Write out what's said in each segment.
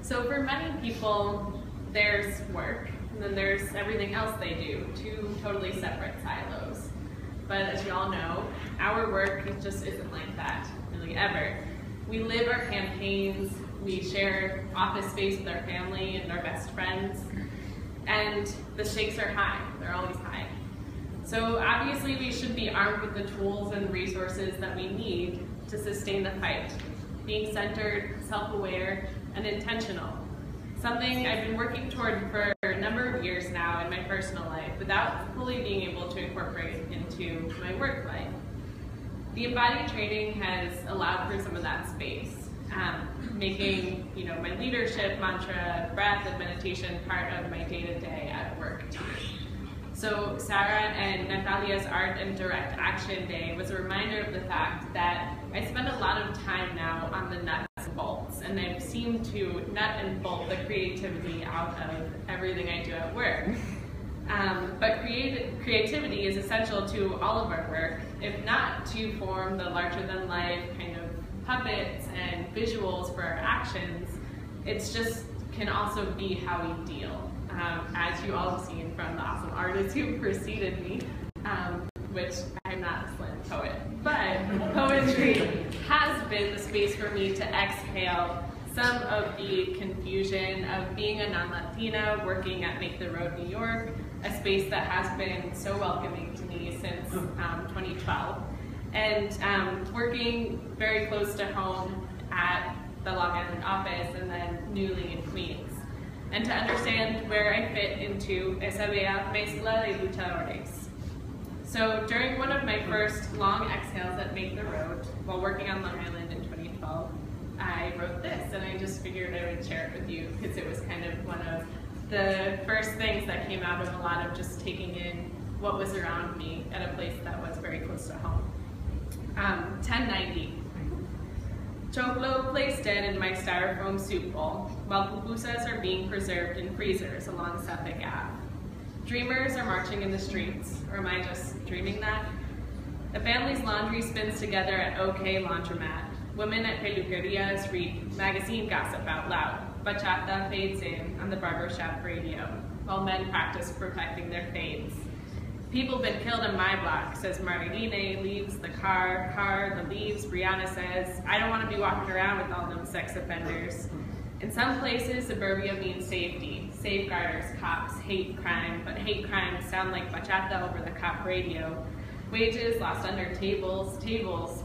So for many people, there's work, and then there's everything else they do, two totally separate silos. But as you all know, our work just isn't like that, really ever. We live our campaigns, we share office space with our family and our best friends, and the stakes are high, they're always high. So obviously we should be armed with the tools and resources that we need to sustain the fight, being centered, self-aware, and intentional. Something I've been working toward for a number of years now in my personal life without fully being able to incorporate it into my work life. The embodied training has allowed for some of that space, making my leadership mantra, breath, and meditation part of my day-to-day at work too. So Sarah and Natalia's Art and Direct Action Day was a reminder of the fact that I spend a lot of time now on the nuts and bolts, and I've seemed to nut and bolt the creativity out of everything I do at work. But creativity is essential to all of our work, if not to form the larger-than-life kind of puppets and visuals for our actions. It's just can also be how we deal. As you all have seen from the awesome artists who preceded me, which I'm not a slam poet, but poetry has been the space for me to exhale some of the confusion of being a non-Latina working at Make the Road New York, a space that has been so welcoming to me since 2012, and working very close to home at the Long Island office and then newly in Queens. And to understand where I fit into esa bella mezcla de luchadores. So during one of my first long exhales at Make the Road, while working on Long Island in 2012, I wrote this, and I just figured I would share it with you because it was kind of one of the first things that came out of a lot of just taking in what was around me at a place that was very close to home. 1090. Choclo placed dead in my styrofoam soup bowl, while pupusas are being preserved in freezers along Suffolk Ave. Dreamers are marching in the streets, or am I just dreaming that? The family's laundry spins together at OK Laundromat. Women at peluquerias read magazine gossip out loud. Bachata fades in on the barbershop radio, while men practice perfecting their fades. People been killed in my block, says Marilene, leaves the car that leaves. Brianna says, I don't want to be walking around with all them sex offenders. In some places, suburbia means safety. Safeguarders, cops, hate crime, but hate crimes sound like bachata over the cop radio. Wages lost under tables,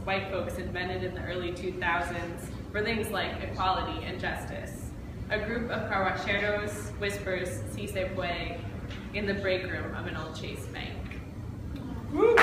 white folks invented in the early 2000s for things like equality and justice. A group of carwacheros whispers, si se puede, in the break room of an old Chase bank. Woo!